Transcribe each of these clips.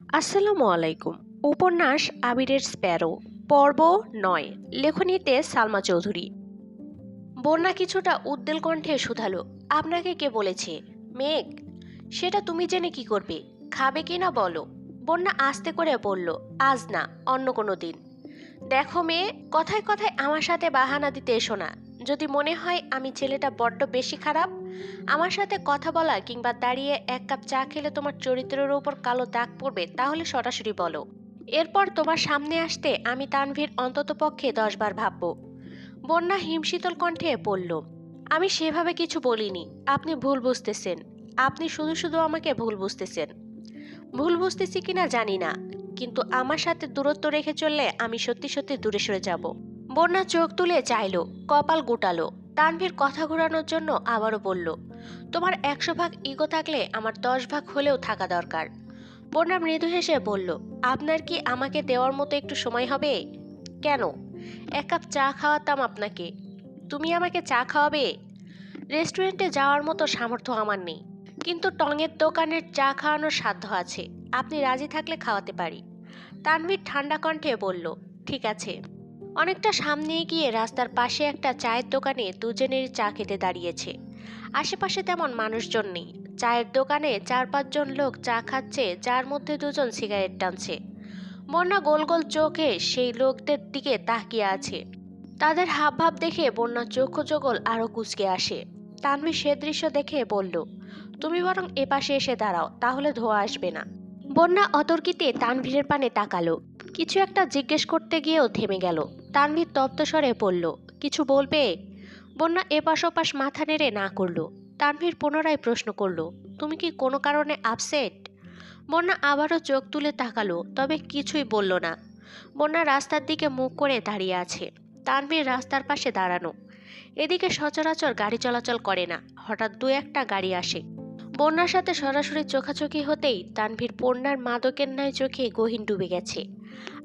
আসসালামু আলাইকুম। উপন্যাস আবিরের স্প্যারো, পর্ব ৯। লেখনীতে সালমা চৌধুরী। বন্যা কিছুটা উদ্বেল কণ্ঠে শুধালো, আপনাকে কে বলেছে? মেঘ। সেটা তুমি জেনে কি করবে? খাবে কি না বলো। বন্যা আস্তে করে বলল, আজ না, অন্য কোনো দিন। দেখো মেয়ে, কথায় কথায় আমার সাথে বাহানা দিতে এসো না। যদি মনে হয় আমি ছেলেটা বড্ড বেশি খারাপ, আমার সাথে কথা বলা কিংবা দাঁড়িয়ে এক কাপ চা খেলে তোমার চরিত্রের উপর কালো দাগ পড়বে, তাহলে সরাসরি বলো। এরপর তোমার সামনে আসতে আমি তানভীর অন্ততপক্ষে 10 বার ভাববো। বন্যা হিমশীতল কণ্ঠে পড়ল, আমি সেভাবে কিছু বলিনি। আপনি ভুল বুঝতেছেন। আপনি শুধু শুধু আমাকে ভুল বুঝতেছেন। ভুল বুঝতেছি কিনা জানি না, কিন্তু আমার সাথে দূরত্ব রেখে চললে আমি সত্যি সত্যি দূরে সরে যাব। বন্যা চোখ তুলে চাইলো, কপাল গুটালো। তানভীর কথা ঘোরানোর জন্য আবারও বলল, তোমার 100 ভাগ ইগো থাকলে আমার 10 ভাগ হলেও থাকা দরকার। বন্যা মৃদু হেসে বলল, আপনার কি আমাকে দেওয়ার মতো একটু সময় হবে? কেন? 1 কাপ চা খাওয়াতাম আপনাকে। তুমি আমাকে চা খাওয়াবে? রেস্টুরেন্টে যাওয়ার মতো সামর্থ্য আমার নেই, কিন্তু টঙের দোকানের চা খাওয়ানোর সাধ্য আছে। আপনি রাজি থাকলে খাওয়াতে পারি। তানভীর ঠান্ডা কণ্ঠে বলল, ঠিক আছে। অনেকটা সামনে গিয়ে রাস্তার পাশে একটা চায়ের দোকানে দুজনেরই চা খেতে দাঁড়িয়েছে। আশেপাশে তেমন মানুষজন নেই। চায়ের দোকানে 4-5 জন লোক চা খাচ্ছে, যার মধ্যে দুজন সিগারেট টানছে। বন্যা গোল গোল চোখে সেই লোকদের দিকে তাকিয়ে আছে। তাদের হাবভাব দেখে বন্যার চক্ষু যুগল আরো কুঁচকে আসে। তানভীর সে দৃশ্য দেখে বলল, তুমি বরং এপাশে এসে দাঁড়াও, তাহলে ধোয়া আসবে না। বন্যা অতর্কিতে তানভীরের পানে তাকালো। কিছু একটা জিজ্ঞেস করতে গিয়েও থেমে গেল। তানভীর তপ্ত স্বরে বলল, কিছু বলবে? বন্যা এপাশ ওপাশ মাথা নেড়ে না করলো। তানভীর পুনরায় প্রশ্ন করলো, তুমি কি কোনো কারণে আপসেট? বন্যা আবারও চোখ তুলে তাকালো, তবে কিছুই বলল না। বন্যা রাস্তার দিকে মুখ করে দাঁড়িয়ে আছে। তানভীর রাস্তার পাশে দাঁড়ানো। এদিকে সচরাচর গাড়ি চলাচল করে না। হঠাৎ 2-1টা গাড়ি আসে। বন্যার সাথে সরাসরি চোখাচোখি হতেই তানভীর বন্যার মাদকের ন্যায় চোখে গহীন ডুবে গেছে।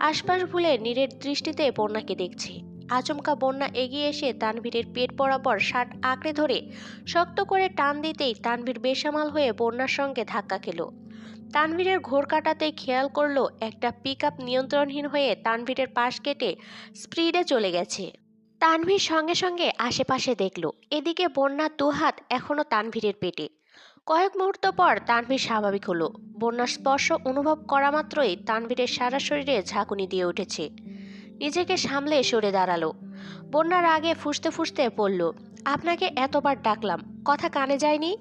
আশপাশ ভুলে নীরের দৃষ্টিতে বন্যাকে দেখছে। আচমকা বন্যা এগিয়ে এসে তানভীরের পেট বরাবর শার্ট আঁকড়ে ধরে শক্ত করে টান দিতেই তানভীর বেসামাল হয়ে বন্যার সঙ্গে ধাক্কা খেল। তানভীরের ঘোর কাটাতেই খেয়াল করলো একটা পিকআপ নিয়ন্ত্রণহীন হয়ে তানভীরের পাশ কেটে স্পিডে চলে গেছে। তানভীর সঙ্গে সঙ্গে আশেপাশে দেখলো, এদিকে বন্যার 2 হাত এখনো তানভীরের পেটে। কয়েক মুহূর্ত পর তানভীর স্বাভাবিক হলো। বন্যার স্পর্শ অনুভব করা মাত্রই তানভীরের সারা শরীরে ঝাঁকুনি দিয়ে উঠেছে। নিজেকে সামলে সরে দাঁড়ালো। বন্যার আগে ফুঁসতে ফুঁসতে বলল, আপনাকে এতবার ডাকলাম, কথা কানে যায়নি?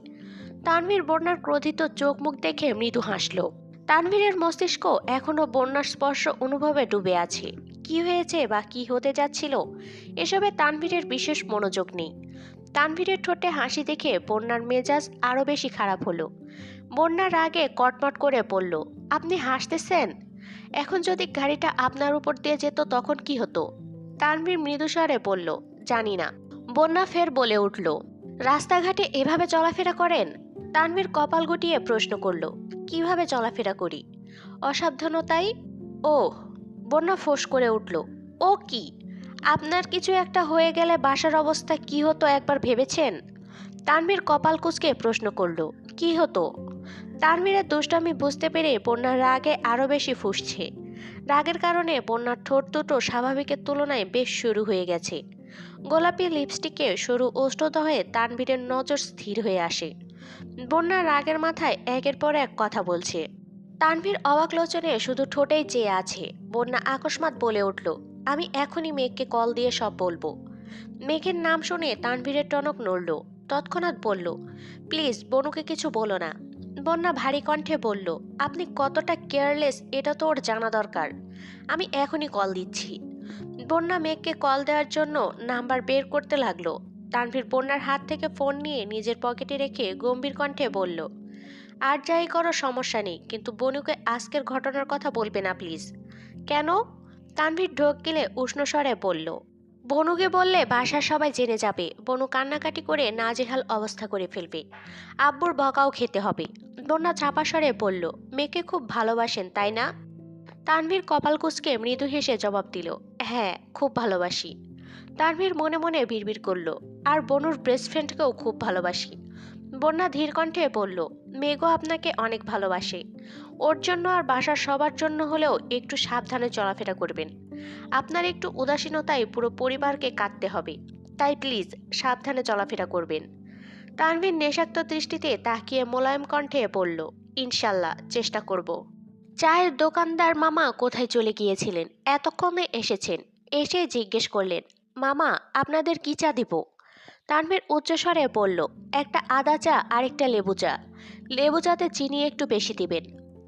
তানভীর বন্যার ক্রোধিত চোখ মুখ দেখে মৃদু হাসল। তানভীরের মস্তিষ্ক এখনো বন্যার স্পর্শ অনুভবে ডুবে আছে। কি হয়েছে বা কি হতে যাচ্ছিল, এসবে তানভীরের বিশেষ মনোযোগ নেই। তানভীরের ঠোঁটে হাসি দেখে বন্যার মেজাজ আরো বেশি খারাপ হলো। বন্যার রাগে কটমট করে বলল, আপনি হাসতেছেন? এখন যদি গাড়িটা আপনার উপর দিয়ে যেত তখন কি হতো? তানভীর মৃদুস্বরে বলল, জানি না। বন্যা ফের বলে উঠল, রাস্তাঘাটে এভাবে চলাফেরা করেন? তানভীর কপাল গুটিয়ে প্রশ্ন করল, কিভাবে চলাফেরা করি? অসাবধানতাই। ওহ। বন্যা ফোঁস করে উঠল, ও কি? আপনার কিছু একটা হয়ে গেলে বাসার অবস্থা কি হতো একবার ভেবেছেন? তানভীর কপাল কুঁচকে প্রশ্ন করল, কি হতো? তানভীরের দুষ্টামি বুঝতে পেরে বন্যার রাগে আরো বেশি ফুঁসছে। রাগের কারণে বন্যার ঠোঁট দুটো স্বাভাবিকের তুলনায় বেশ সরু হয়ে গেছে। গোলাপি লিপস্টিকে সরু ওষ্ঠদয়ে তানভীরের নজর স্থির হয়ে আসে। বন্যা রাগের মাথায় একের পর এক কথা বলছে। তানভীর অবাক লোচনে শুধু ঠোঁটেই চেয়ে আছে। বন্যা আকস্মাৎ বলে উঠল, আমি এখনই মেঘকে কল দিয়ে সব বলবো। মেঘের নাম শুনে তানভীরের টনক নড়ল। তৎক্ষণাৎ বলল, প্লিজ বনুকে কিছু বলো না। বন্যা ভারী কণ্ঠে বলল, আপনি কতটা কেয়ারলেস এটা তো ওর জানা দরকার। আমি এখনই কল দিচ্ছি। বন্যা মেঘকে কল দেওয়ার জন্য নাম্বার বের করতে লাগলো। তানভীর বন্যার হাত থেকে ফোন নিয়ে নিজের পকেটে রেখে গম্ভীর কণ্ঠে বলল, আর যাই করো সমস্যা নেই, কিন্তু বনুকে আজকের ঘটনার কথা বলবে না প্লিজ। কেন? তানভীর ঢোক গিলে উষ্ণ স্বরে বলল, বনুকে বললে বাসার সবাই জেনে যাবে। বনু কান্নাকাটি করে নাজেহাল অবস্থা করে ফেলবে। আব্বুর বকাও খেতে হবে। বন্যা চাপা স্বরে বলল, মেয়েকে খুব ভালোবাসেন তাই না? তানভীর কপাল কুঁচকে মৃদু হেসে জবাব দিল, হ্যাঁ, খুব ভালোবাসি। তানভীর মনে মনে বিড়বিড় করল, আর বনুর বেস্ট ফ্রেন্ডকেও খুব ভালোবাসি। বন্যা ধীর কণ্ঠে বলল, মেঘও আপনাকে অনেক ভালোবাসে। ওর জন্য আর বাসার সবার জন্য হলেও একটু সাবধানে চলাফেরা করবেন। আপনার একটু উদাসীনতায় পুরো পরিবারকে কাটতে হবে, তাই প্লিজ সাবধানে চলাফেরা করবেন। তানভীর নেশাক্ত দৃষ্টিতে তাকিয়ে মোলায়েম কণ্ঠে বলল, ইনশাল্লাহ চেষ্টা করব। চায়ের দোকানদার মামা কোথায় চলে গিয়েছিলেন? এতক্ষণে এসেছেন। এসে জিজ্ঞেস করলেন, মামা আপনাদের কি চা দিব? তানভীর উচ্চস্বরে বলল, একটা আদা চা আর একটা লেবু চা। লেবু চাতে চিনি একটু বেশি দিবেন।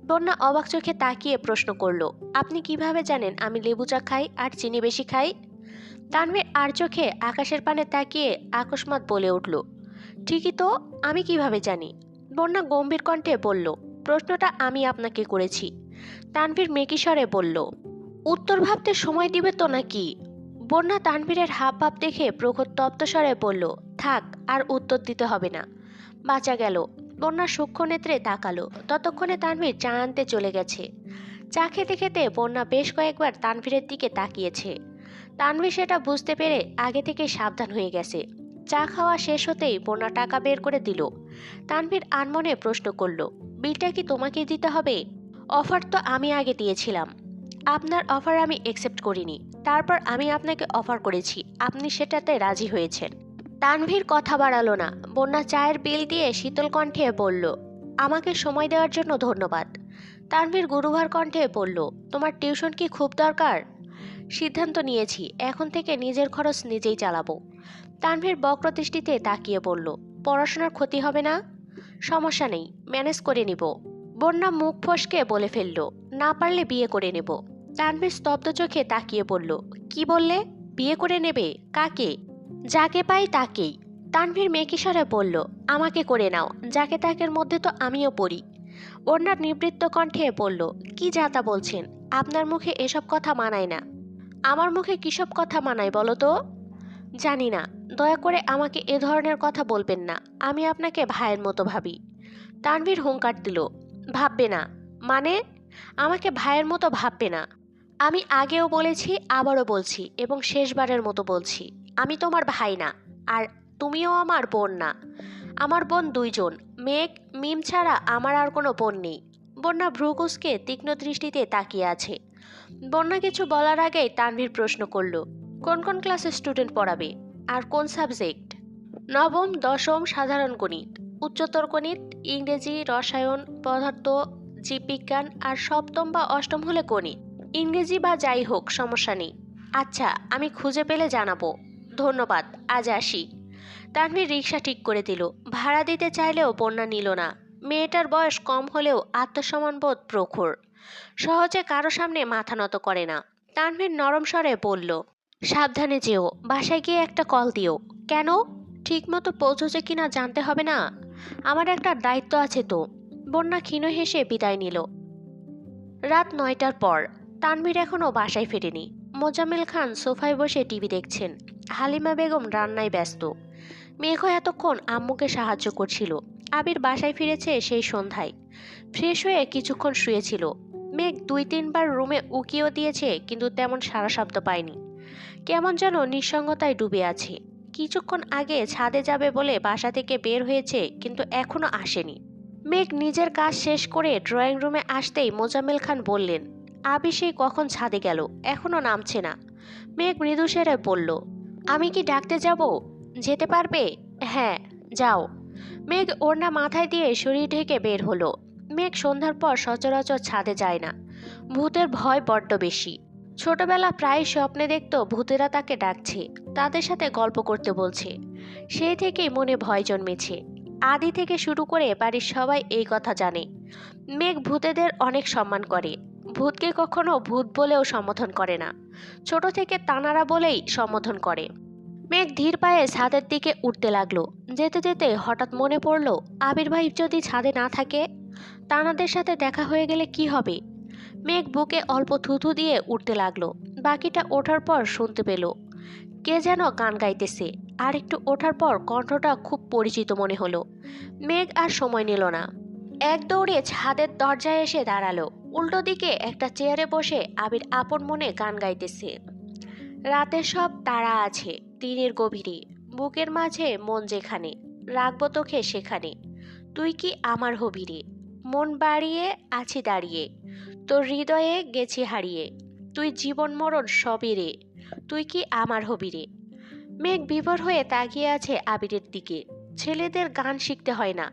বন্যা অবাক চোখে তাকিয়ে প্রশ্ন করল, আপনি কিভাবে জানেন আমি লেবু চা খাই আর চিনি বেশি খাই? তানভীর আর চোখে আকাশের পানে তাকিয়ে আকস্মাৎ বলে উঠল, ঠিকই তো, আমি কিভাবে জানি? বন্যা গম্ভীর কণ্ঠে বলল, প্রশ্নটা আমি আপনাকে করেছি। তানভীর মেকিস্বরে বলল, উত্তর ভাবতে সময় দিবে তো নাকি? বন্যা তানভীরের হাবভাব দেখে প্রখর তপ্তস্বরে বলল, থাক, আর উত্তর দিতে হবে না। বাঁচা গেল। বন্যা সূক্ষ্ম নেত্রে তাকালো। ততক্ষণে তানভীর চা আনতে চলে গেছে। চা খেতে খেতে বন্যা বেশ কয়েকবার তানভীরের দিকে তাকিয়েছে। তানভীর সেটা বুঝতে পেরে আগে থেকে সাবধান হয়ে গেছে। চা খাওয়া শেষ হতেই বন্যা টাকা বের করে দিল। তানভীর আনমনে প্রশ্ন করল, বিলটা কি তোমাকেই দিতে হবে? অফার তো আমি আগে দিয়েছিলাম। আপনার অফার আমি একসেপ্ট করিনি। তারপর আমি আপনাকে অফার করেছি, আপনি সেটাতে রাজি হয়েছেন। তানভীর কথা বাড়ালো না। বন্যা চায়ের বিল দিয়ে শীতল কণ্ঠে বলল, আমাকে সময় দেওয়ার জন্য ধন্যবাদ। তানভীর গুরুভার কণ্ঠে বলল, তোমার টিউশন কি খুব দরকার? সিদ্ধান্ত নিয়েছি, এখন থেকে নিজের খরচ নিজেই চালাবো। তানভীর বক্রদৃষ্টিতে তাকিয়ে বলল, পড়াশোনার ক্ষতি হবে না? সমস্যা নেই, ম্যানেজ করে নিব। বন্যা মুখ ফসকে বলে ফেলল, না পারলে বিয়ে করে নেব। তানভীর স্তব্ধ চোখে তাকিয়ে বলল, কি বললে? বিয়ে করে নেবে? কাকে? যাকে পাই তাকেই। তানভীর মেকিস্বরে বলল, আমাকে করে নাও, যাকে তাকের মধ্যে তো আমিও পড়ি। বন্যার নিবৃত্ত কণ্ঠে বলল, কি যাতা বলছেন? আপনার মুখে এসব কথা মানায় না। আমার মুখে কিসব কথা মানায় বলো তো? জানি না, দয়া করে আমাকে এ ধরনের কথা বলবেন না। আমি আপনাকে ভাইয়ের মতো ভাবি। তানভীর হুঙ্কার দিল, ভাববে না? মানে? আমাকে ভাইয়ের মতো ভাববে না। আমি আগেও বলেছি, আবারও বলছি এবং শেষবারের মতো বলছি, আমি তোমার ভাই না, আর তুমিও আমার বোন না। আমার বোন দুইজন, মেঘ, মিম ছাড়া আমার আর কোনো বোন নেই। বন্যা ভ্রুকুসকে তীক্ষ্ণ দৃষ্টিতে তাকিয়ে আছে। বন্যা কিছু বলার আগেই তানভীর প্রশ্ন করল, কোন কোন ক্লাসের স্টুডেন্ট পড়াবে? আর কোন সাবজেক্ট? নবম, দশম সাধারণ গণিত, উচ্চতর গণিত, ইংরেজি, রসায়ন, পদার্থ, জীববিজ্ঞান, আর সপ্তম বা অষ্টম হলে গণিত। ইংরেজি বা যাই হোক, সমস্যা নেই। আচ্ছা, আমি খুঁজে পেলে জানাবো। ধন্যবাদ, আজ আসি। তানভীর রিক্সা ঠিক করে দিল। ভাড়া দিতে চাইলেও বন্যা নিল না। মেয়েটার বয়স কম হলেও আত্মসম্মানবোধ প্রখর। সহজে কারো সামনে মাথা নত করে না। তানভীর নরম স্বরে বলল, সাবধানে যেও, বাসায় গিয়ে একটা কল দিও। কেন? ঠিকমতো পৌঁছেছে কিনা জানতে হবে না? আমার একটা দায়িত্ব আছে তো। বন্যা ক্ষীণ হেসে বিদায় নিল। রাত 9টার পর। তানভীর এখনও বাসায় ফেরেনি। মোজাম্মেল খান সোফায় বসে টিভি দেখছেন। হালিমা বেগম রান্নায় ব্যস্ত। মেঘও এতক্ষণ আম্মুকে সাহায্য করছিল। আবির বাসায় ফিরেছে সেই সন্ধ্যায়। ফ্রেশ হয়ে কিছুক্ষণ শুয়েছিল। মেঘ 2-3 বার রুমে উকিও দিয়েছে, কিন্তু তেমন সাড়া শব্দ পায়নি। কেমন যেন নিঃসঙ্গতায় ডুবে আছে। কিছুক্ষণ আগে ছাদে যাবে বলে বাসা থেকে বের হয়েছে, কিন্তু এখনো আসেনি। মেঘ নিজের কাজ শেষ করে ড্রয়িং রুমে আসতেই মোজাম্মেল খান বললেন, আবি সেই কখন ছাদে গেল, এখনো নামছে না। মেঘ মৃদু স্বরে বলল, আমি কি ডাকতে যাব? যেতে পারবে? হ্যাঁ, যাও। মেঘ ওড়না মাথায় দিয়ে শরীর ঢেকে বের হলো। মেঘ সন্ধ্যার পর সচরাচর ছাদে যায় না। ভূতের ভয় বড্ড বেশি। ছোটবেলা প্রায় স্বপ্নে দেখত ভূতেরা তাকে ডাকছে, তাদের সাথে গল্প করতে বলছে। সেই থেকেই মনে ভয় জন্মেছে। আদি থেকে শুরু করে বাড়ির সবাই এই কথা জানে। মেঘ ভূতেদের অনেক সম্মান করে। ভূতকে কখনো ভূত বলেও সম্বোধন করে না। ছোট থেকে তানারা বলেই সম্বোধন করে। মেঘ ধীর পায়ে ছাদের দিকে উঠতে লাগলো। যেতে যেতে হঠাৎ মনে পড়ল, আবির ভাই যদি ছাদে না থাকে, তানাদের সাথে দেখা হয়ে গেলে কি হবে? মেঘ বুকে অল্প থুথু দিয়ে উঠতে লাগলো। বাকিটা ওঠার পর শুনতে পেল কে যেন গান গাইতেছে। আর একটু ওঠার পর কণ্ঠটা খুব পরিচিত মনে হলো। মেঘ আর সময় নিল না, এক দৌড়ে ছাদের দরজায় এসে দাঁড়ালো। উল্টো দিকে একটা চেয়ারে বসে আবির আপন মনে গান গাইতেছে। রাতের সব তারা আছে দিনের গভীরে, বুকের মাঝে মন যেখানে, রাখবো তোকে সেখানে, তুই কি আমার হবি রে। মন বাড়িয়ে আছি দাঁড়িয়ে, তোর হৃদয়ে গেছি হারিয়ে, তুই জীবন মরণ সবই রে, তুই কি আমার হবি রে। মেঘ বিভোর হয়ে তাকিয়ে আছে আবিরের দিকে। ছেলেদের গান শিখতে হয় না,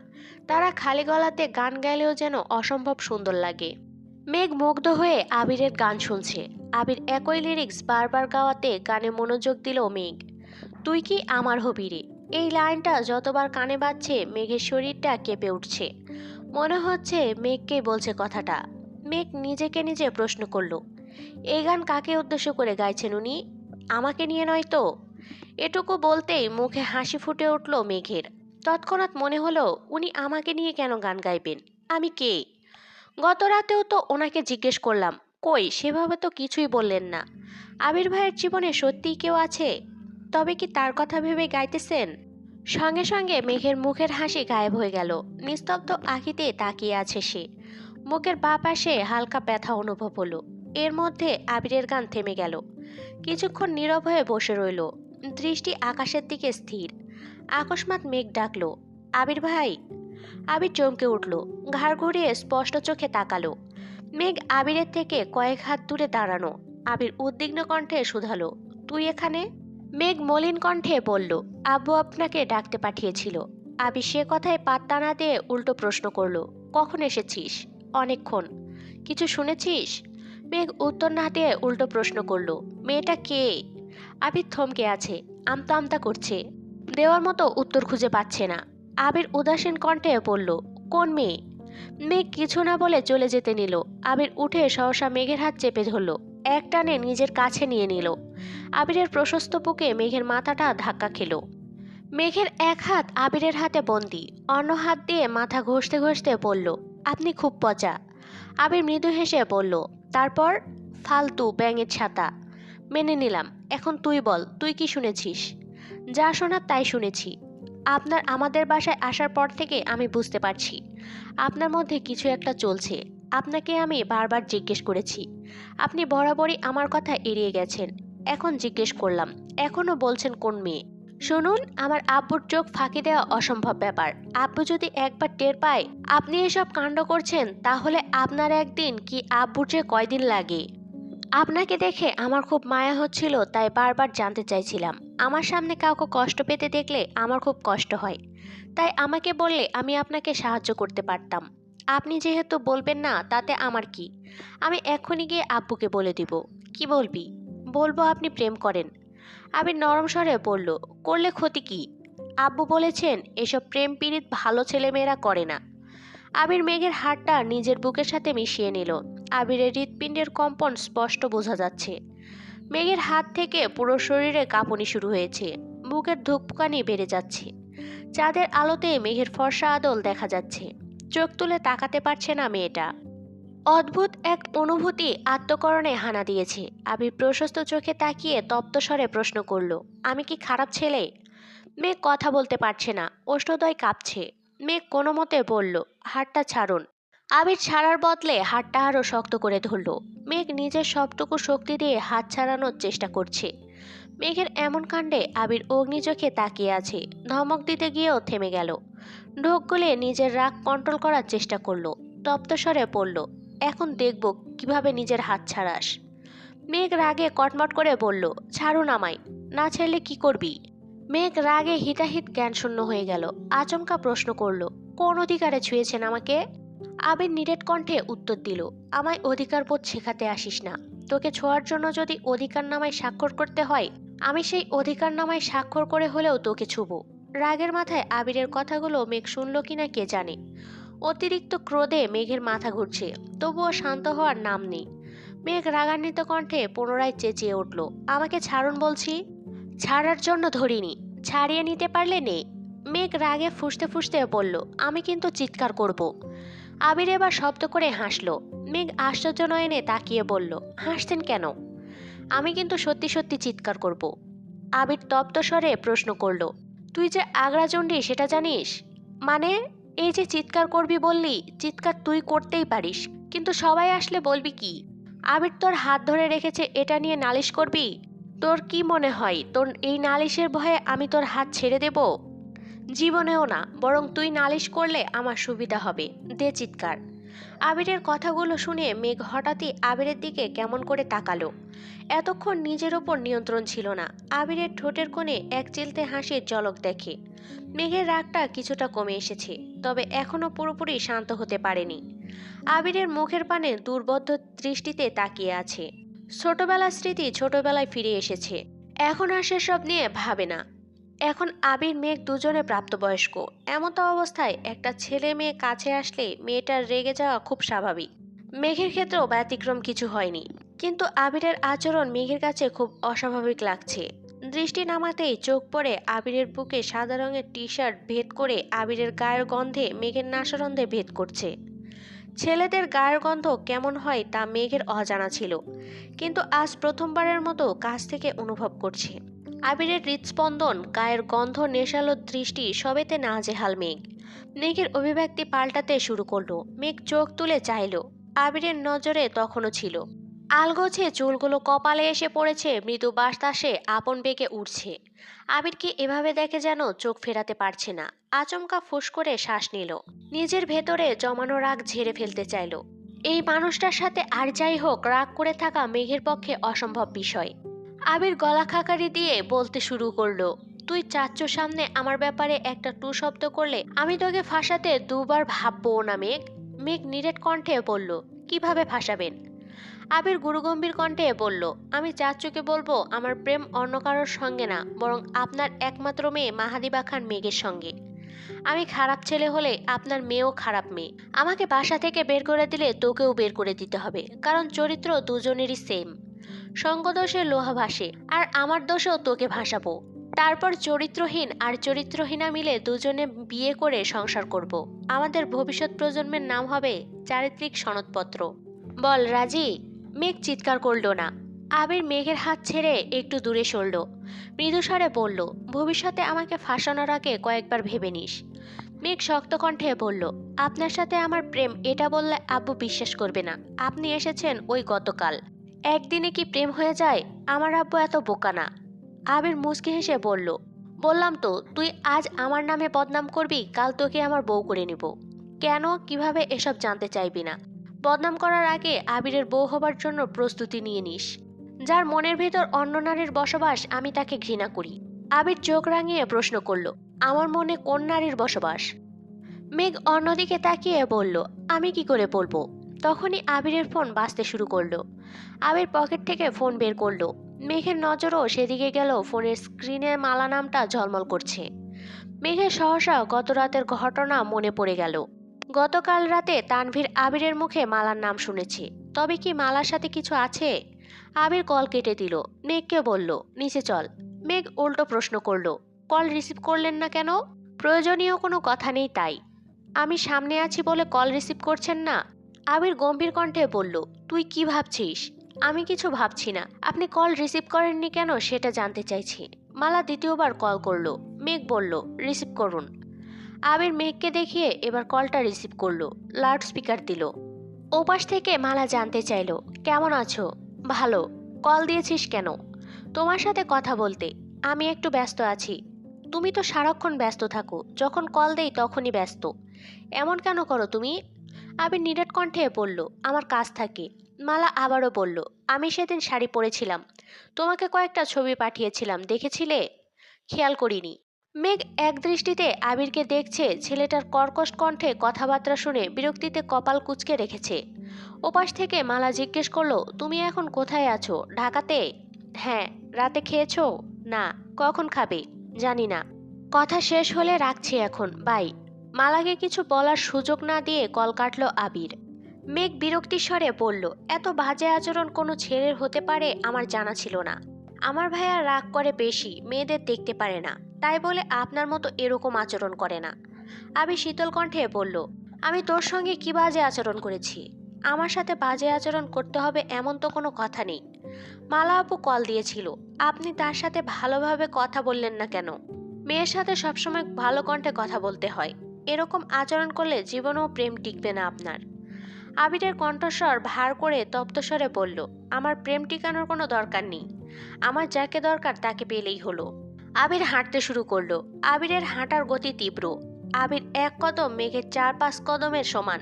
তারা খালি গলাতে গান গাইলেও যেন অসম্ভব সুন্দর লাগে। মেঘ মুগ্ধ হয়ে আবিরের গান শুনছে। আবির একই লিরিক্স বারবার গাওয়াতে গানে মনোযোগ দিল মেঘ। তুই কি আমার হবি রে, এই লাইনটা যতবার কানে বাজছে মেঘের শরীরটা কেঁপে উঠছে। মনে হচ্ছে মেঘকেই বলছে কথাটা। মেঘ নিজেকে নিজে প্রশ্ন করলো, এই গান কাকে উদ্দেশ্য করে গাইছেন উনি? আমাকে নিয়ে নয় তো? এটুকু বলতেই মুখে হাসি ফুটে উঠল মেঘের। তৎক্ষণাৎ মনে হলো, উনি আমাকে নিয়ে কেন গান গাইবেন? আমি কে? গত রাতেও তো ওনাকে জিজ্ঞেস করলাম, কই সেভাবে তো কিছুই বললেন না। আবির ভাইয়ের জীবনে সত্যিই কেউ আছে? তবে কি তার কথা ভেবে গাইতেছেন? সঙ্গে সঙ্গে মেঘের মুখের হাসি গায়েব হয়ে গেল। নিস্তব্ধ আঁখিতে তাকিয়ে আছে সে। মুখের বাঁ পাশে হালকা ব্যথা অনুভব হলো। এর মধ্যে আবিরের গান থেমে গেল। কিছুক্ষণ নীরব হয়ে বসে রইল, দৃষ্টি আকাশের দিকে স্থির। আকস্মাৎ মেঘ ডাকলো, আবির ভাই। আবির চমকে উঠল, ঘাড় ঘুরিয়ে স্পষ্ট চোখে তাকালো। মেঘ আবিরের থেকে কয়েক হাত দূরে দাঁড়ানো। আবির উদ্বিগ্ন কণ্ঠে শুধালো, তুই এখানে? মেঘ মলিন কণ্ঠে বলল, আব্বু আপনাকে ডাকতে পাঠিয়েছিল। আবির সে কথায় পাত্তা না দিয়ে উল্টো প্রশ্ন করলো, কখন এসেছিস? অনেকক্ষণ। কিছু শুনেছিস? মেঘ উত্তর না দিয়ে উল্টো প্রশ্ন করলো, মেয়েটা কে? আবির থমকে আছে, আমতা আমতা করছে, দেওয়ার মতো উত্তর খুঁজে পাচ্ছে না। আবির উদাসীন কণ্ঠে বলল, কোন মেয়ে? মেঘ কিছু না বলে চলে যেতে নিল। আবির উঠে সহসা মেঘের হাত চেপে ধরল, এক টানে নিজের কাছে নিয়ে নিল। আবিরের প্রশস্ত বুকে মেঘের মাথাটা ধাক্কা খেল। মেঘের এক হাত আবিরের হাতে বন্দি, অন্য হাত দিয়ে মাথা ঘষতে ঘষতে বলল, আপনি খুব পচা। আবির মৃদু হেসে বলল, তারপর? ফালতু ব্যাঙের ছাতা। মেনে নিলাম, এখন তুই বল, তুই কি শুনেছিস? যা শোনার তাই শুনেছি। আপনার আমাদের বাসায় আসার পর থেকে আমি বুঝতে পারছি আপনার মধ্যে কিছু একটা চলছে। আপনাকে আমি বারবার জিজ্ঞেস করেছি, আপনি বরাবরই আমার কথা এড়িয়ে গেছেন। এখন জিজ্ঞেস করলাম, এখনো বলছেন কোন মেয়ে? শুনুন, আমার আব্বুর চোখ ফাঁকি দেওয়া অসম্ভব ব্যাপার। আব্বু যদি একবার টের পায় আপনি এসব কাণ্ড করছেন, তাহলে আপনার একদিন কি আব্বুর যে কয়দিন লাগে। আপনাকে দেখে আমার খুব মায়া হচ্ছিল, তাই বারবার জানতে চাইছিলাম। আমার সামনে কাউকে কষ্ট পেতে দেখলে আমার খুব কষ্ট হয়, তাই আমাকে বললে আমি আপনাকে সাহায্য করতে পারতাম। আপনি যেহেতু বলবেন না, তাতে আমার কি? আমি এক্ষুনি গিয়ে আব্বুকে বলে দিব। কি বলবি? বলবো আপনি প্রেম করেন। আবির নরম স্বরে বলল, করলে ক্ষতি কি? আব্বু বলেছেন এসব প্রেম পীড়িত ভালো ছেলেমেয়েরা করে না। আবির মেঘের হাতটা নিজের বুকের সাথে মিশিয়ে নিল। আবিরের হৃৎপিণ্ডের কম্পন স্পষ্ট বোঝা যাচ্ছে। মেঘের হাত থেকে পুরো শরীরে কাঁপুনি শুরু হয়েছে, বুকের ধুকপুকানি বেড়ে যাচ্ছে। চাঁদের আলোতে মেঘের ফর্সা আদল দেখা যাচ্ছে। চোখ তুলে তাকাতে পারছে না মেয়েটা। অদ্ভুত এক অনুভূতি আত্মকরণে হানা দিয়েছে। আবির প্রশস্ত চোখে তাকিয়ে তপ্ত স্বরে প্রশ্ন করল, আমি কি খারাপ ছেলে? মেঘ কথা বলতে পারছে না, ওষ্ঠদ্বয় কাঁপছে। মেঘ কোনো মতে বলল, হাতটা ছাড়ুন। আবির ছাড়ার বদলে হাতটা আরো শক্ত করে ধরল। মেঘ নিজের সবটুকু শক্তি দিয়ে হাত ছাড়ানোর চেষ্টা করছে। মেঘের এমন কাণ্ডে আবির অগ্নি চোখে তাকিয়ে আছে। ধমক দিতে গিয়েও থেমে গেল। ঢোক গলে নিজের রাগ কন্ট্রোল করার চেষ্টা করলো। তপ্ত স্বরে পড়ল, এখন দেখব কিভাবে নিজের হাত ছাড়াস। মেঘ রাগে কটমট করে বলল, ছাড়ুন আমায়। না ছাড়লে কি করবি? মেঘ রাগে হিতাহিত জ্ঞানশূন্য হয়ে গেল। আচমকা প্রশ্ন করলো, কোন অধিকারে ছুঁয়েছেন আমাকে? আবির নিরেট কণ্ঠে উত্তর দিল, আমায় অধিকারবোধ শেখাতে আসিস না। তোকে ছোঁয়ার জন্য যদি অধিকার নামায় স্বাক্ষর করতে হয়, আমি সেই অধিকার নামায় স্বাক্ষর করে হলেও তোকে ছুব। রাগের মাথায় আবিরের কথাগুলো মেঘ শুনল কিনা কে জানে। অতিরিক্ত ক্রোধে মেঘের মাথা ঘুরছে, তবুও শান্ত হওয়ার নাম নেই। মেঘ রাগান্বিত কণ্ঠে পুনরায় চেঁচিয়ে উঠল, আমাকে ছাড়ুন বলছি। ছাড়ার জন্য ধরিনি, ছাড়িয়ে নিতে পারলে নে। মেঘ রাগে ফুঁসতে ফুঁসতে বলল, আমি কিন্তু চিৎকার করব। আবির এবার শব্দ করে হাসল। মেঘ আশ্চর্য নয়নে তাকিয়ে বলল, হাসছেন কেন? আমি কিন্তু সত্যি সত্যি চিৎকার করব। আবির তপ্ত স্বরে প্রশ্ন করল, তুই যে আগ্রাচণ্ডী সেটা জানিস? মানে? এই যে চিৎকার করবি বললি, চিৎকার তুই করতেই পারিস, কিন্তু সবাই আসলে বলবি কি? আবির তোর হাত ধরে রেখেছে এটা নিয়ে নালিশ করবি? তোর কি মনে হয় তোর এই নালিশের ভয়ে আমি তোর হাত ছেড়ে দেব? জীবনেও না, বরং তুই নালিশ করলে আমার সুবিধা হবে। দে চিৎকার। আবিরের কথাগুলো শুনে মেঘ হঠাৎই আবিরের দিকে কেমন করে তাকালো। এতক্ষণ নিজের ওপর নিয়ন্ত্রণ ছিল না। আবিরের ঠোঁটের কোণে এক চিলতে হাসির ঝলক দেখে মেঘের রাগটা কিছুটা কমে এসেছে, তবে এখনো পুরোপুরি শান্ত হতে পারেনি। আবিরের মুখের পানে দুর্বোধ্য দৃষ্টিতে তাকিয়ে আছে। ছোটবেলার স্মৃতি ছোটবেলায় ফিরে এসেছে। এখন আর সেসব নিয়ে ভাবে না। এখন আবির মেঘ দুজনে প্রাপ্তবয়স্ক। এমতো অবস্থায় একটা ছেলে মেয়ে কাছে আসলে মেয়েটার রেগে যাওয়া খুব স্বাভাবিক। মেঘের ক্ষেত্রেও ব্যতিক্রম কিছু হয়নি। কিন্তু আবিরের আচরণ মেঘের কাছে খুব অস্বাভাবিক লাগছে। দৃষ্টি নামাতেই চোখ পড়ে আবিরের বুকে সাদা রঙের টি শার্ট ভেদ করে আবিরের গায়ের গন্ধে মেঘের নাসারন্ধে ভেদ করছে। ছেলেদের গায়ের গন্ধ কেমন হয় তা মেঘের অজানা ছিল, কিন্তু আজ প্রথমবারের মতো কাছ থেকে অনুভব করছে। আবিরের হৃদস্পন্দন, গায়ের গন্ধ, নেশালো দৃষ্টি সবেতে নাজেহাল মেঘ। মেঘের অভিব্যক্তি পাল্টাতে শুরু করলো। মেঘ চোখ তুলে চাইল। আবিরের নজরে তখনও ছিল। আলগোছে চুলগুলো কপালে এসে পড়েছে, মৃদু বাতাসে আপন বেগে উঠছে। আবিরকে এভাবে দেখে যেন চোখ ফেরাতে পারছে না। আচমকা ফুস করে শ্বাস নিল। নিজের ভেতরে জমানো রাগ ঝেড়ে ফেলতে চাইল। এই মানুষটার সাথে আর যাই হোক, রাগ করে থাকা মেঘের পক্ষে অসম্ভব বিষয়। আবির গলা খাকারি দিয়ে বলতে শুরু করলো, তুই চাচ্চুর সামনে আমার ব্যাপারে একটা টু শব্দ করলে আমি তোকে ফাঁসাতে দুবার ভাববো না মেঘ। মেঘ নিরেট কণ্ঠে বলল, কিভাবে ফাঁসাবেন? আবির গুরুগম্ভীর কণ্ঠে বলল, আমি চাচ্চুকে বলবো আমার প্রেম অন্য কারোর সঙ্গে না, বরং আপনার একমাত্র মেয়ে মাহাদিবা খান মেঘের সঙ্গে। আমি খারাপ ছেলে হলে আপনার মেয়েও খারাপ মেয়ে। আমাকে বাসা থেকে বের করে দিলে তোকেও বের করে দিতে হবে, কারণ চরিত্র দুজনেরই সেম। সঙ্গদোষে লোহা ভাসে, আর আমার দোষেও তোকে ভাসাবো। তারপর চরিত্রহীন আর চরিত্রহীনা মিলে দুজনে বিয়ে করে সংসার করব। আমাদের ভবিষ্যৎ প্রজন্মের নাম হবে চারিত্রিক সনদপত্র। বল রাজি? মেঘ চিৎকার করল না। আবির মেঘের হাত ছেড়ে একটু দূরে সরল। মৃদুস্বরে বলল, ভবিষ্যতে আমাকে ফাঁসানোর আগে কয়েকবার ভেবে নিস। মেঘ শক্ত কণ্ঠে বলল, আপনার সাথে আমার প্রেম, এটা বললে আব্বু বিশ্বাস করবে না। আপনি এসেছেন ওই গতকাল। একদিনে কি প্রেম হয়ে যায়? আমার আব্বু এত বোকা না। আবির মুচকি হেসে বলল, বললাম তো, তুই আজ আমার নামে বদনাম করবি, কাল তোকে আমার বউ করে নিব। কেন, কিভাবে, এসব জানতে চাইবি না। বদনাম করার আগে আবিরের বউ হবার জন্য প্রস্তুতি নিয়ে নিস। যার মনের ভেতর অন্য নারীর বসবাস, আমি তাকে ঘৃণা করি। আবির চোখ রাঙিয়ে প্রশ্ন করল, আমার মনে কোন নারীর বসবাস? মেঘ অন্যদিকে তাকিয়ে বলল, আমি কি করে বলবো? তখনই আবিরের ফোন বাজতে শুরু করলো। আবির পকেট থেকে ফোন বের করলো। মেঘের নজরও সেদিকে গেল। ফোনের স্ক্রিনে মালা নামটা ঝলমল করছে। মেঘের সহসা গত রাতের ঘটনা মনে পড়ে গেল। গতকাল রাতে তানভীর আবিরের মুখে মালার নাম শুনেছে। তবে কি মালার সাথে কিছু আছে? আবির কল কেটে দিল। মেঘকে বলল, নিচে চল। মেঘ উল্টো প্রশ্ন করলো, কল রিসিভ করলেন না কেন? প্রয়োজনীয় কোনো কথা নেই তাই। আমি সামনে আছি বলে কল রিসিভ করছেন না? আবির গম্ভীর কণ্ঠে বলল, তুই কি ভাবছিস? আমি কিছু ভাবছি না। আপনি কল রিসিভ করেননি কেন সেটা জানতে চাইছি। মালা দ্বিতীয়বার কল করলো। মেঘ বলল, রিসিভ করুন। আবির মেঘকে দেখিয়ে এবার কলটা রিসিভ করলো। লাউড স্পিকার দিল। ওপাশ থেকে মালা জানতে চাইলো, কেমন আছো? ভালো। কল দিয়েছিস কেন? তোমার সাথে কথা বলতে। আমি একটু ব্যস্ত আছি। তুমি তো সারাক্ষণ ব্যস্ত থাকো, যখন কল দেই তখনই ব্যস্ত। এমন কেন করো তুমি? আবির নিরেট কণ্ঠে বলল, আমার কাজ থাকে। মালা আবারও বলল, আমি সেদিন শাড়ি পরেছিলাম। তোমাকে কয়েকটা ছবি পাঠিয়েছিলাম, দেখেছিলে? খেয়াল করিনি। মেঘ এক দৃষ্টিতে আবিরকে দেখছে। ছেলেটার কর্কশ কণ্ঠে কথাবার্তা শুনে বিরক্তিতে কপাল কুঁচকে রেখেছে। ওপাশ থেকে মালা জিজ্ঞেস করলো, তুমি এখন কোথায় আছো? ঢাকাতে? হ্যাঁ। রাতে খেয়েছো? না। কখন খাবে? জানি না। কথা শেষ হলে রাখছি এখন, বাই। মালাকে কিছু বলার সুযোগ না দিয়ে কল কাটলো আবির। মেঘ বিরক্তির স্বরে বলল, এত বাজে আচরণ কোনো ছেলের হতে পারে আমার জানা ছিল না। আমার ভাইয়া রাগ করে বেশি, মেয়েদের দেখতে পারে না, তাই বলে আপনার মতো এরকম আচরণ করে না। আবির শীতল কণ্ঠে বলল, আমি তোর সঙ্গে কি বাজে আচরণ করেছি? আমার সাথে বাজে আচরণ করতে হবে এমন তো কোনো কথা নেই। মালা আপু কল দিয়েছিল, আপনি তার সাথে ভালোভাবে কথা বললেন না কেন? মেয়ের সাথে সবসময় ভালো কণ্ঠে কথা বলতে হয়। এরকম আচরণ করলে জীবনেও প্রেম টিকবে না আপনার। আবিরের কণ্ঠস্বর ভার করে তপ্তস্বরে বলল, আমার প্রেম টিকানোর কোনো দরকার নেই। আমার যাকে দরকার তাকে পেলেই হলো। আবির হাঁটতে শুরু করলো। আবিরের হাঁটার গতি তীব্র। আবির এক কদম মেঘের 4-5 কদমের সমান।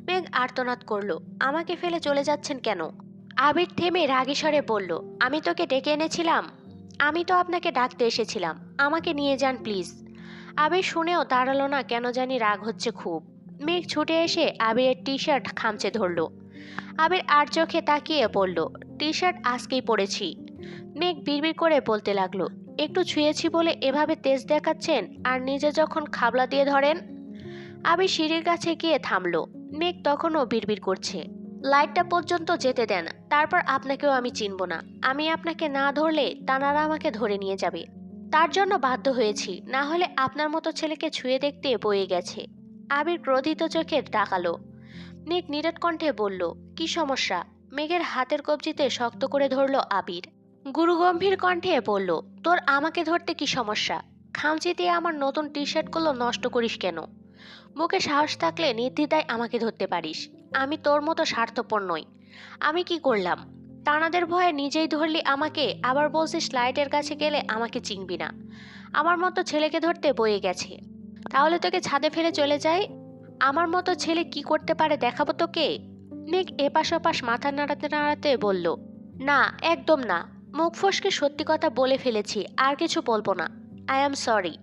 মেঘ আর্তনাদ করলো, আমাকে ফেলে চলে যাচ্ছেন কেন? আবির থেমে রাগী স্বরে বলল, আমি তোকে ডেকে এনেছিলাম। আমি তো আপনাকে ডাকতে এসেছিলাম। আমাকে নিয়ে যান প্লিজ। আবির শুনেও দাঁড়ালো না, কেন জানি রাগ হচ্ছে খুব। মেঘ ছুটে এসে আবিরের টি শার্ট খামচে ধরলো। আবির আর চোখে তাকিয়ে বলল, টি শার্ট আজকেই পরেছি। মেঘ বিড়বিড় করে বলতে লাগলো, একটু ছুঁয়েছি বলে এভাবে তেজ দেখাচ্ছেন, আর নিজে যখন খাবলা দিয়ে ধরেন। আবির সিঁড়ির কাছে গিয়ে থামলো। মেঘ তখনও বিড়বিড় করছে, লাইটটা পর্যন্ত যেতে দেন, তারপর আপনাকেও আমি চিনব না। আমি আপনাকে না ধরলে তানারা আমাকে ধরে নিয়ে যাবে। তার জন্য বাধ্য হয়েছি, না হলে আপনার মতো ছেলেকে ছুঁয়ে দেখতে বয়ে গেছে। আবির ক্রোধিত চোখে তাকালো। মেঘ নীরব কণ্ঠে বলল, কি সমস্যা? মেঘের হাতের কবজিতে শক্ত করে ধরল আবির। গুরুগম্ভীর কণ্ঠে বলল, তোর আমাকে ধরতে কি সমস্যা? খামচি দিয়ে আমার নতুন টি শার্টগুলো নষ্ট করিস কেন? বুকে সাহস থাকলে নির্দ্বিধায় আমাকে ধরতে পারিস। আমি তোর মতো স্বার্থপর নই। আমি কি করলাম? তানাদের ভয়ে নিজেই ধরলি আমাকে, আবার বলছিস লাইটের কাছে গেলে আমাকে চিনবি না। আমার মতো ছেলেকে ধরতে বয়ে গেছে। তাহলে তোকে ছাদে ফেলে চলে যাই। আমার মতো ছেলে কি করতে পারে দেখাবো তোকে। মেঘ এপাশ ওপাশ মাথা নাড়াতে নাড়াতে বলল, না, একদম না। মুখ ফসকে সত্যি কথা বলে ফেলেছি, আর কিছু বলবো না। I am sorry.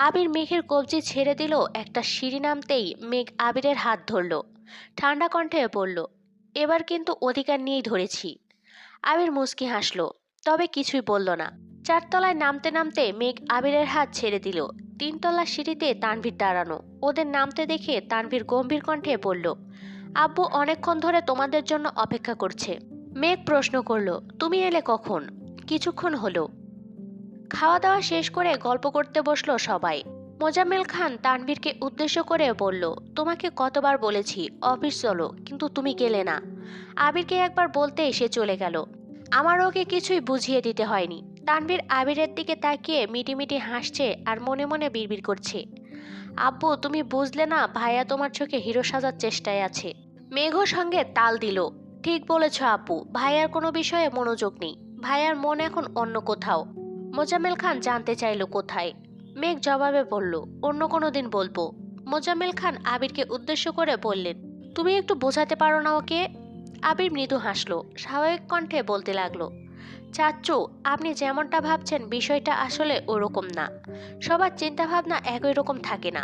আবির মেঘের কবজি ছেড়ে দিল। একটা সিঁড়ি নামতেই মেঘ আবিরের হাত ধরল। ঠান্ডা কণ্ঠে বলল, এবার কিন্তু অধিকার নিয়েই ধরেছি। আবির মুচকি হাসল, তবে কিছুই বলল না। 4 তলায় নামতে নামতে মেঘ আবিরের হাত ছেড়ে দিল। 3 তলার সিঁড়িতে তানভীর দাঁড়ানো। ওদের নামতে দেখে তানভীর গম্ভীর কণ্ঠে বলল, আব্বু অনেকক্ষণ ধরে তোমাদের জন্য অপেক্ষা করছে। মেঘ প্রশ্ন করলো, তুমি এলে কখন? কিছুক্ষণ হলো। খাওয়া দাওয়া শেষ করে গল্প করতে বসলো সবাই। মোজাম্মেল খান তানভীরকে উদ্দেশ্য করে বলল, তোমাকে কতবার বলেছি অফিস চলো, কিন্তু তুমি গেলে না। আবিরকে একবার বলতে এসে চলে গেল। আমার ওকে কিছুই বুঝিয়ে দিতে হয়নি। তানভীর আবিরের দিকে তাকিয়ে মিটিমিটি হাসছে আর মনে মনে বিড়বিড় করছে, আব্বু তুমি বুঝলে না, ভাইয়া তোমার চোখে হিরো সাজার চেষ্টায় আছে। মেঘও সঙ্গে তাল দিল, ঠিক বলেছ আব্বু, ভাইয়ার কোনো বিষয়ে মনোযোগ নেই। ভাইয়ার মন এখন অন্য কোথাও। মোজাম্মেল খান জানতে চাইল কোথায়। মেঘ জবাবে বলল, অন্য কোনো দিন বলবো। মোজাম্মেল খান আবিরকে উদ্দেশ্য করে বললেন, তুমি একটু বোঝাতে পারো না ওকে? আবির মৃদু হাসলো, স্বাভাবিক কণ্ঠে বলতে লাগলো, চাচ্চু আপনি যেমনটা ভাবছেন বিষয়টা আসলে ওরকম না। সবার চিন্তাভাবনা একই রকম থাকে না।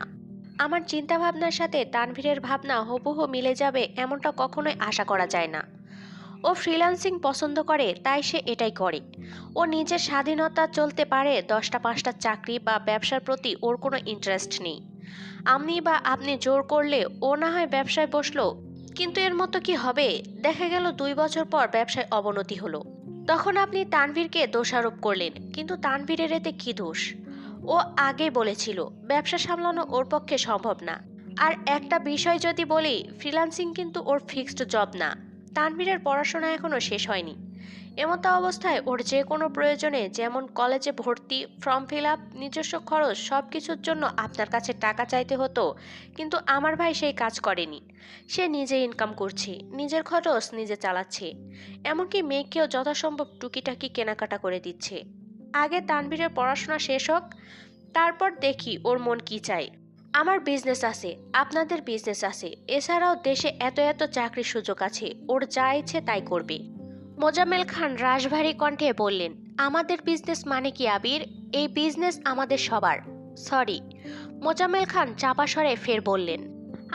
আমার চিন্তাভাবনার সাথে তানভীরের ভাবনা হুবহু মিলে যাবে এমনটা কখনোই আশা করা যায় না। ও ফ্রিল্যান্সিং পছন্দ করে, তাই সে এটাই করে। ও নিজের স্বাধীনতা চলতে পারে, 10টা 5টা চাকরি বা ব্যবসার প্রতি ওর কোনো ইন্টারেস্ট নেই। আমি বা আপনি জোর করলে ও না হয় ব্যবসায় বসলো, কিন্তু এর মতো কি হবে? দেখা গেল 2 বছর পর ব্যবসায় অবনতি হলো। তখন আপনি তানভীরকে দোষারোপ করলেন, কিন্তু তানভীরের এতে কি দোষ? ও আগেই বলেছিল ব্যবসা সামলানো ওর পক্ষে সম্ভব না। আর একটা বিষয় যদি বলি, ফ্রিল্যান্সিং কিন্তু ওর ফিক্সড জব না। তানভীরের পড়াশোনা এখনো শেষ হয়নি। এমতো অবস্থায় ওর যে কোনো প্রয়োজনে, যেমন কলেজে ভর্তি, ফর্ম ফিল আপ, নিজস্ব খরচ, সব কিছুর জন্য আপনার কাছে টাকা চাইতে হতো। কিন্তু আমার ভাই সেই কাজ করেনি। সে নিজে ইনকাম করছে, নিজের খরচ নিজে চালাচ্ছে। এমনকি মেয়েকেও যথাসম্ভব টুকিটাকি কেনাকাটা করে দিচ্ছে। আগে তানভীরের পড়াশোনা শেষ হোক, তারপর দেখি ওর মন কি চায়। আমার বিজনেস আছে, আপনাদের বিজনেস আছে, এছাড়াও দেশে এত এত চাকরির সুযোগ আছে, ওর যা ইচ্ছে তাই করবে। মোজাম্মেল খান রাশভারী কণ্ঠে বললেন, আমাদের বিজনেস মানে কি আবির? এই বিজনেস আমাদের সবার। সরি। মোজাম্মেল খান চাপা স্বরে ফের বললেন,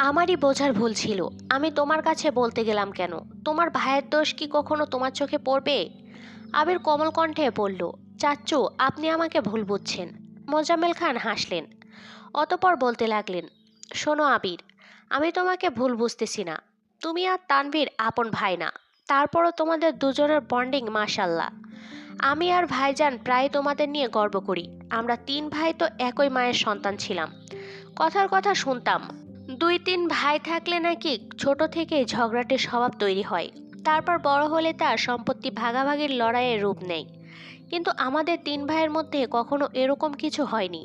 আমারই বোঝার ভুল ছিল। আমি তোমার কাছে বলতে গেলাম কেন? তোমার ভাইয়ের দোষ কি কখনো তোমার চোখে পড়বে? আবির কোমল কণ্ঠে বলল, চাচ্চু আপনি আমাকে ভুল বুঝছেন। মোজাম্মেল খান হাসলেন, অতপর বলতে লাগলেন, শোনো আবির, আমি তোমাকে ভুল বুঝতেছি না। তুমি আর তানভীর আপন ভাই না, তারপরও তোমাদের দুজনের বন্ডিং মাশাল্লাহ। আমি আর ভাইজান প্রায় তোমাদের নিয়ে গর্ব করি। আমরা 3 ভাই তো একই মায়ের সন্তান ছিলাম। কথার কথা শুনতাম, 2-3 ভাই থাকলে নাকি ছোট থেকেই ঝগড়াটে স্বভাব তৈরি হয়, তারপর বড় হলে তার সম্পত্তি ভাগাভাগির লড়াইয়ের রূপ নেয়। কিন্তু আমাদের 3 ভাইয়ের মধ্যে কখনো এরকম কিছু হয়নি।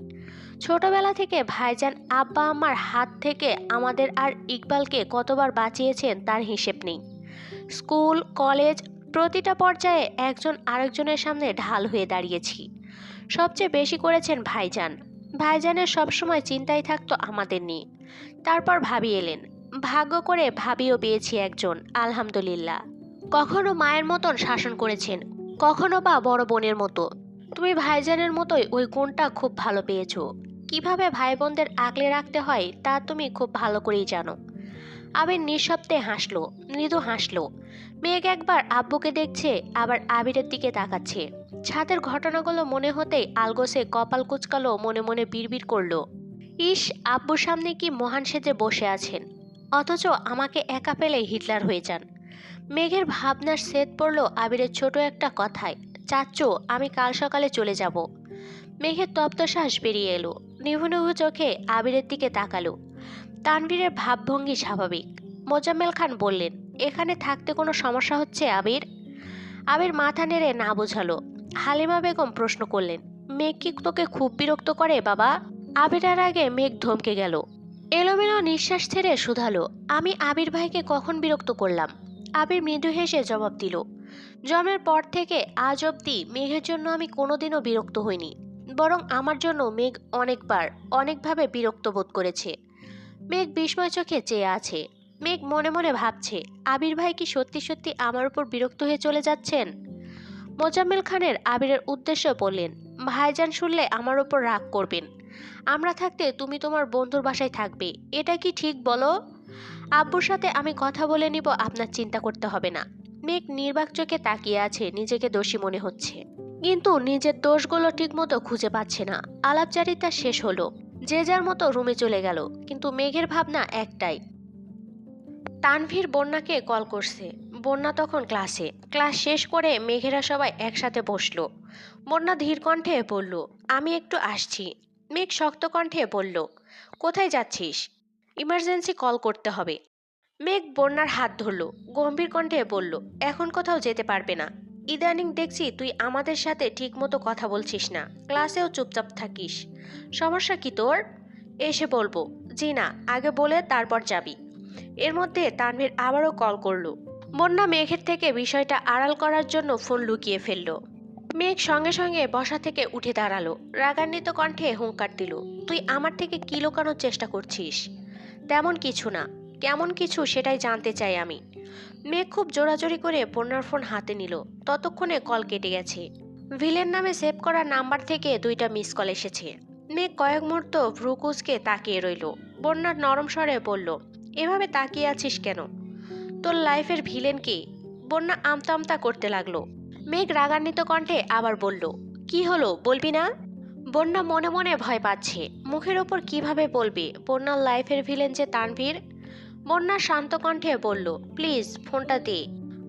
ছোটবেলা থেকে ভাইজান আব্বা আম্মার হাত থেকে আমাদের আর ইকবালকে কতবার বাঁচিয়েছেন তার হিসেব নেই। স্কুল, কলেজ, প্রতিটা পর্যায়ে একজন আরেকজনের সামনে ঢাল হয়ে দাঁড়িয়েছি। সবচেয়ে বেশি করেছেন ভাইজান। ভাইজানের সবসময় চিন্তাই থাকতো আমাদের নিয়ে। তারপর ভাবি এলেন। ভাগ্য করে ভাবিও পেয়েছি একজন, আলহামদুলিল্লাহ। কখনো মায়ের মতন শাসন করেছেন, কখনো বা বড় বোনের মতো। তুমি ভাইজানের মতোই ওই গুণটা খুব ভালো পেয়েছো। কিভাবে ভাই বোনদের আগলে রাখতে হয় তা তুমি খুব ভালো করেই জানো। আবির নিঃশব্দে হাসলো, মৃদু হাসলো। মেঘ একবার আব্বুকে দেখছে, আবার আবিরের দিকে তাকাচ্ছে। ছাদের ঘটনাগুলো মনে হতেই আলগোসে কপাল কুঁচকালো, মনে মনে বিড়বিড় করলো, ইস, আব্বুর সামনে কি মহান সেজে বসে আছেন, অথচ আমাকে একা পেলেই হিটলার হয়ে যান। মেঘের ভাবনার সেদ পড়ল আবিরের ছোট একটা কথায়, চাচ্চু আমি কাল সকালে চলে যাব। মেঘের তপ্তশ্বাস বেরিয়ে এলো, নিভু নিভু চোখে আবিরের দিকে তাকালো। তানভীরের ভাবভঙ্গি স্বাভাবিক। মোজাম্মেল খান বললেন, এখানে থাকতে কোনো সমস্যা হচ্ছে আবির? আবির মাথা নেড়ে না বোঝালো। হালিমা বেগম প্রশ্ন করলেন, মেঘ কি তোকে খুব বিরক্ত করে বাবা? আবিরের আগে মেঘ ধমকে গেল। এলোমেলো নিঃশ্বাস ছেড়ে শুধালো, আমি আবির ভাইকে কখন বিরক্ত করলাম? আবির মৃদু হেসে জবাব দিল, জন্মের পর থেকে আজ অবধি মেঘের জন্য আমি কোনোদিনও বিরক্ত হইনি। বরং আমার জন্য মেঘ অনেকবার, অনেকভাবে বিরক্ত বোধ করেছে। মেঘ বিস্ময় চোখে চেয়ে আছে। মেঘ মনে মনে ভাবছে, আবির ভাই কি সত্যি সত্যি আমার উপর বিরক্ত হয়ে চলে যাচ্ছেন? মোজাম্মেল খানের আবিরের উদ্দেশ্য বললেন, ভাইজান শুনলে আমার উপর রাগ করবেন। আমরা থাকতে তুমি তোমার বন্ধুর বাসায় থাকবে, এটা কি ঠিক বলো? আব্বুর সাথে আমি কথা বলে নিব, আপনার চিন্তা করতে হবে না। মেঘ নির্বাক চোখে তাকিয়ে আছে, নিজেকে দোষী মনে হচ্ছে, কিন্তু নিজের দোষগুলো ঠিকমতো খুঁজে পাচ্ছে না। আলাপচারিতা শেষ হলো, যে যার মতো রুমে চলে গেল। কিন্তু মেঘের ভাবনা একটাই, তানভীর বন্যাকে কল করছে। বন্যা তখন ক্লাসে। ক্লাস শেষ করে মেঘেরা সবাই একসাথে বসলো। বন্যা ধীর কণ্ঠে বলল, আমি একটু আসছি। মেঘ শক্ত কণ্ঠে বলল, কোথায় যাচ্ছিস? ইমার্জেন্সি কল করতে হবে। মেঘ বন্যার হাত ধরল, গম্ভীর কণ্ঠে বলল, এখন কোথাও যেতে পারবে না। ইদানিং দেখছি তুই আমাদের সাথে ঠিকমতো কথা বলছিস না, ক্লাসেও চুপচাপ থাকিস। সমস্যা কি তোর? এসে বলবো। জি না, আগে বলে তারপর যাবি। এর মধ্যে তানভীর আবারও কল করলো। বন্যা মেঘের থেকে বিষয়টা আড়াল করার জন্য ফোন লুকিয়ে ফেললো। মেঘ সঙ্গে সঙ্গে বসা থেকে উঠে দাঁড়ালো, রাগান্বিত কণ্ঠে হুঙ্কার দিল, তুই আমার থেকে কি লুকানোর চেষ্টা করছিস? তেমন কিছু না। কেমন কিছু সেটাই জানতে চাই আমি। মেঘ খুব জোরাজোরি করে বন্যার ফোন হাতে নিল। ততক্ষণে কল কেটে গেছে। ভিলেন নামে সেভ করা নাম্বার থেকে 2টা মিস কল এসেছে। মেঘ কয়েক মুহূর্ত ভ্রুকুচকে তাকিয়ে রইল। বন্যার নরম স্বরে বলল, এভাবে তাকিয়ে আছিস কেন? তোর লাইফের ভিলেন কে? বন্যা আমতা আমতা করতে লাগলো। মেঘ রাগান্বিত কণ্ঠে আবার বলল, কি হলো, বলবি না? বন্যা মনে মনে ভয় পাচ্ছে, মুখের ওপর কিভাবে বলবে বন্যার লাইফের ভিলেন যে তানভীর। বন্যা শান্ত কণ্ঠে বলল, প্লিজ ফোনটা দে।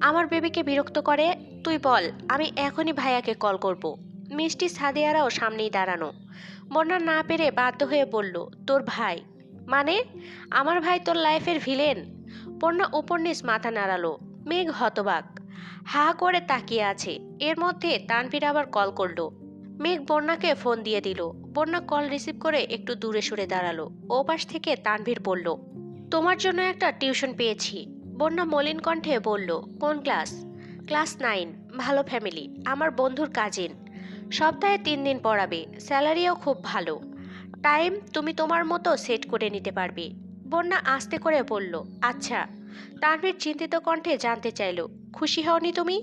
আমার বেবিকে বিরক্ত করে। তুই বল, আমি এখনই ভাইয়াকে কল করব। মিষ্টি সাদিয়ারাও সামনেই দাঁড়ানো। বন্যা না পেরে বাধ্য হয়ে বলল, তোর ভাই? মানে আমার ভাই তোর লাইফের ভিলেন? বন্যা উপর নিচ মাথা নাড়ালো। মেঘ হতবাক, হা করে তাকিয়ে আছে। এর মধ্যে তানভীর আবার কল করলো। মেঘ বন্যাকে ফোন দিয়ে দিল। বন্যা কল রিসিভ করে একটু দূরে সরে দাঁড়ালো। ওপাশ থেকে তানভীর বলল, তোমার জন্য একটা টিউশন পেয়েছি। বন্যা মলিন কণ্ঠে বলল, কোন ক্লাস? ক্লাস 9। ভালো ফ্যামিলি, আমার বন্ধুর কাজিন। সপ্তাহে 3 দিন পড়াবে, স্যালারিও খুব ভালো। টাইম তুমি তোমার মতো সেট করে নিতে পারবে। বন্যা আস্তে করে বলল, আচ্ছা। তানভীর চিন্তিত কণ্ঠে জানতে চাইল, খুশি হওনি তুমি?